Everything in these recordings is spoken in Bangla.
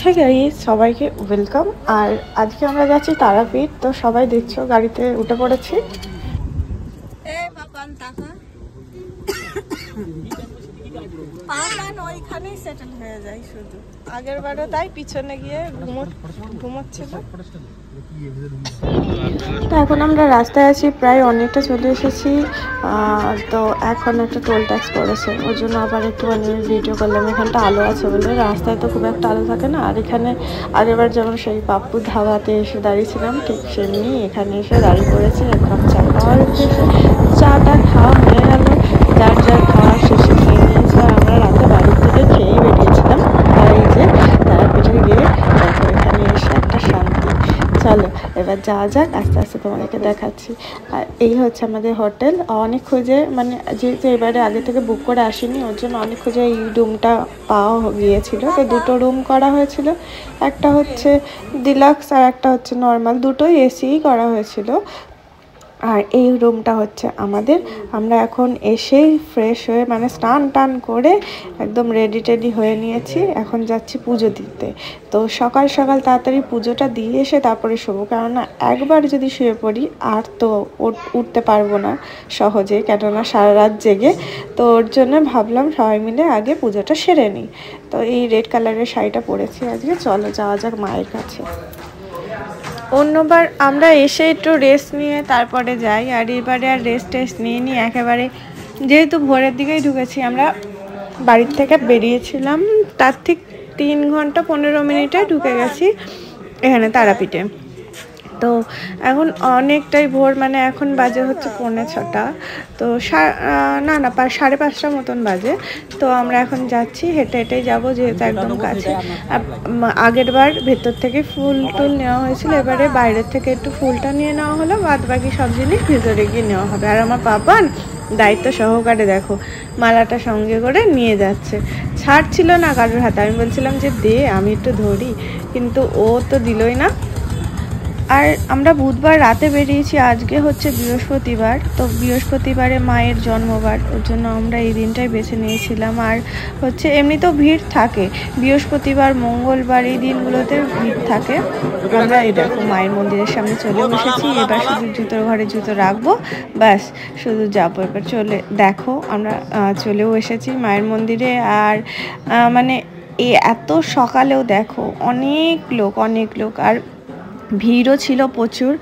হ্যাঁ গাইস, সবাইকে ওয়েলকাম। আর আজকে আমরা যাচ্ছি তারাপীঠ। তো সবাই দেখছো গাড়িতে উঠে পড়েছি। ওইখানেই সেটেল হয়ে যায় শুধু। আগের বারও তাই পিছনে গিয়ে ঘুমোচ্ছিল। তো এখন আমরা রাস্তায় আছি, প্রায় অনেকটা চলে এসেছি। তো এখন একটা টোল ট্যাক্স পড়েছে, ওর জন্য আবার একটুখানি ভিডিও করলাম। এখানটা আলো আছে বলে, রাস্তায় তো খুব একটা আলো থাকে না। আর এখানে আগেরবার যেমন সেই পাপ্পু ধাবাতে এসে দাঁড়িয়েছিলাম, ঠিক সেমনি এখানে এসে দাঁড়িয়ে পড়েছি। এক কাপ চা খাওয়ার উদ্দেশ্যে। চাটা খাওয়া হয়ে গেল, যার যার খাওয়ার শেষে খেয়ে নিয়েছে। আর আমরা রাতে বাড়ির থেকে খেয়েই বেরিয়েছিলাম। আর এই যে তারাপীঠে গিয়ে দেখো এখানে এসে একটা শান্তি। চলো এবার যাওয়া যাক, আস্তে আস্তে তোমাদেরকে দেখাচ্ছি। আর এই হচ্ছে আমাদের হোটেল। অনেক খুঁজে, মানে যেহেতু এবারে আগে থেকে বুক করে আসিনি, ওর জন্য অনেক খুঁজে এই রুমটা পাওয়া গিয়েছিল। তো দুটো রুম করা হয়েছিল, একটা হচ্ছে ডিলাক্স আর একটা হচ্ছে নর্মাল। দুটোই এসিই করা হয়েছিল। আর এই রুমটা হচ্ছে আমাদের। আমরা এখন এসেই ফ্রেশ হয়ে, মানে স্নান টান করে একদম রেডি টেডি হয়ে নিয়েছি। এখন যাচ্ছি পুজো দিতে। তো সকাল সকাল তাড়াতাড়ি পুজোটা দিয়ে এসে তারপরে শোবো, কেননা একবার যদি শুয়ে পড়ি আর তো উঠতে পারবো না সহজে, কেননা সারা রাত জেগে। তো ওর জন্য ভাবলাম সবাই মিলে আগে পুজোটা সেরে নিই। তো এই রেড কালারের শাড়িটা পরেছি আজকে। চলো যাওয়া যাক মায়ের কাছে। অন্যবার আমরা এসে একটু রেস্ট নিয়ে তারপরে যাই, আর এবারে আর রেস্ট নিয়ে নিই একেবারে। যেহেতু ভোরের দিকেই ঢুকেছি, আমরা বাড়ির থেকে বেরিয়েছিলাম তার ঠিক 3 ঘন্টা 15 মিনিটে ঢুকে গেছি এখানে তারাপীঠে। তো এখন অনেকটাই ভোর, মানে এখন বাজে হচ্ছে 5:45। তো না 5:30 মতন বাজে। তো আমরা এখন যাচ্ছি, হেঁটে হেঁটেই যাবো, যেহেতু একদম কাছে। আগের বার ভেতর থেকে ফুল টুল নেওয়া হয়েছিল, এবারে বাইরের থেকে একটু ফুলটা নিয়ে নেওয়া হলো, বাদ বাকি সব জিনিস ভেতরে গিয়ে নেওয়া হবে। আর আমার পাপান দায়িত্ব সহকারে দেখো মালাটা সঙ্গে করে নিয়ে যাচ্ছে। ছাড় ছিল না কারোর হাতে। আমি বলছিলাম যে দে, আমি একটু ধরি, কিন্তু ও তো দিলই না। আর আমরা বুধবার রাতে বেরিয়েছি, আজকে হচ্ছে বৃহস্পতিবার। তো বৃহস্পতিবারে মায়ের জন্মবার, ওর জন্য আমরা এই দিনটাই বেছে নিয়েছিলাম। আর হচ্ছে এমনিতেও ভিড় থাকে, বৃহস্পতিবার মঙ্গলবার এই দিনগুলোতে ভিড় থাকে। আমরা এই দেখো মায়ের মন্দিরের সামনে চলে বসেছি। এবার শুধু জুতোর ঘরে জুতো রাখবো, ব্যাস শুধু যাবো। এবার চলে দেখো আমরা চলেও এসেছি মায়ের মন্দিরে। আর মানে এত সকালেও দেখো অনেক লোক। আর ভিড়ও ছিল প্রচুর,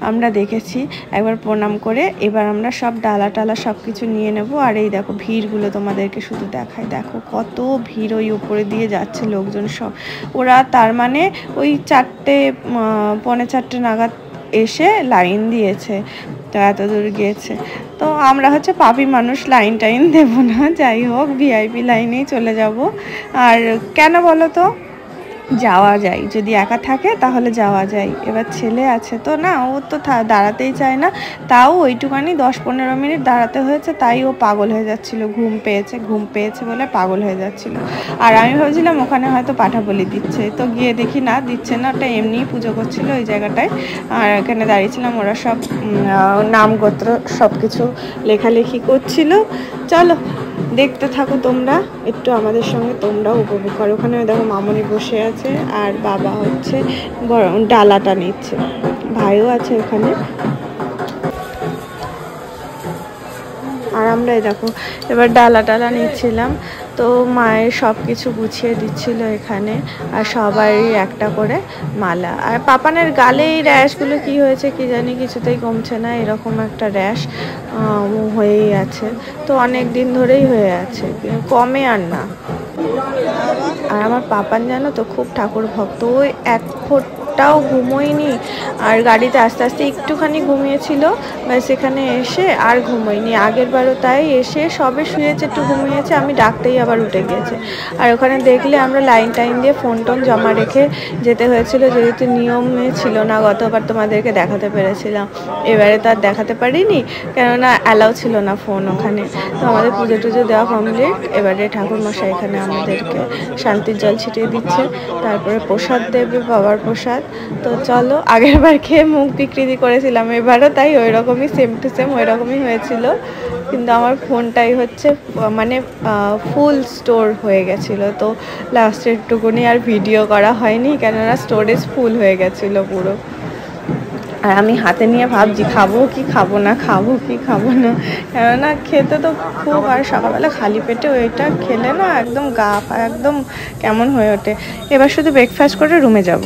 আমরা দেখেছি। একবার প্রণাম করে এবার আমরা সব ডালা টালা সব কিছু নিয়ে নেব। আর এই দেখো ভিড়গুলো তোমাদেরকে শুধু দেখায়, দেখো কত ভিড়। ওই উপরে দিয়ে যাচ্ছে লোকজন সব। ওরা তার মানে ওই 4:45 নাগাদ এসে লাইন দিয়েছে, তো এত দূর গিয়েছে। তো আমরা হচ্ছে পাপি মানুষ, লাইন টাইন দেবো না, যাই হোক ভিআইপি লাইনেই চলে যাব। আর কেন বলো তো, যাওয়া যায়, যদি একা থাকে তাহলে যাওয়া যায়। এবার ছেলে আছে তো না, ও তো দাঁড়াতেই চায় না। তাও ওইটুখানি 10-15 মিনিট দাঁড়াতে হয়েছে, তাই ও পাগল হয়ে যাচ্ছিল। ঘুম পেয়েছে বলে পাগল হয়ে যাচ্ছিল। আর আমি ভাবছিলাম ওখানে হয়তো পাঠা বলি দিচ্ছে, তো গিয়ে দেখি না দিচ্ছে না, ওটা এমনিই পুজো করছিল ওই জায়গাটায়। আর এখানে দাঁড়িয়েছিলাম, ওরা সব নাম গোত্র সব কিছু লেখালেখি করছিল। চলো দেখতে থাকো তোমরা একটু আমাদের সঙ্গে, তোমরাও উপভোগ করো। ওখানে দেখো মামনি বসে আছে, আর বাবা হচ্ছে ডালাটা নিচ্ছে, ভাইও আছে ওখানে। আর আমরা দেখো এবার ডালা টালা নিচ্ছিলাম। তো মায়ের সব কিছু গুছিয়ে দিচ্ছিল এখানে। আর সবারই একটা করে মালা। আর পাপানের গালে এই র্যাশগুলো কি হয়েছে কি জানি, কিছুতেই কমছে না, এরকম একটা র্যাশ হয়েই আছে। তো অনেক দিন ধরেই হয়ে আছে, কমে আর না। আর আমার পাপান জানো তো খুব ঠাকুর ভক্ত, ওই এক ফোঁটাও ঘুমোয়নি। আর গাড়িতে আস্তে আস্তে একটুখানি ঘুমিয়েছিল, ব্যাস এখানে এসে আর ঘুমোয়নি। আগের বারও তাই, এসে সবে শুয়েছে, একটু ঘুমিয়েছে, আমি ডাকতেই আবার উঠে গিয়েছে। আর ওখানে দেখলে আমরা লাইন টাইন দিয়ে ফোন টোন জমা রেখে যেতে হয়েছিল, যেহেতু নিয়মে ছিল না। গতবার তোমাদেরকে দেখাতে পেরেছিলাম, এবারে তার দেখাতে পারিনি, কেননা অ্যালাউ ছিল না ফোন ওখানে। তো আমাদের পুজো টুজো দেওয়া কমপ্লিট। এবারে ঠাকুরমশাই এখানে আমাদেরকে শান্তির জল ছিটিয়ে দিচ্ছে, তারপরে প্রসাদ দেবে, বাবার প্রসাদ। তো চলো, আগের বার খেয়ে মুখ বিকৃতি করেছিলাম, এবারও তাই ওই রকমই সেম টু সেম ওই রকমই হয়েছিল। কিন্তু আমার ফোনটাই হচ্ছে মানে ফুল স্টোর হয়ে গেছিলো, তো লাস্টে একটুকুনি আর ভিডিও করা হয়নি, কেননা স্টোরেজ ফুল হয়ে গেছিলো পুরো। আর আমি হাতে নিয়ে ভাবছি খাবো কি খাবো না, খাবো কি খাবো না, কেননা খেতে তো খুব, আর সকালবেলা খালি পেটে ওইটা খেলে না একদম গা পা একদম কেমন হয়ে ওঠে। এবার শুধু ব্রেকফাস্ট করে রুমে যাব।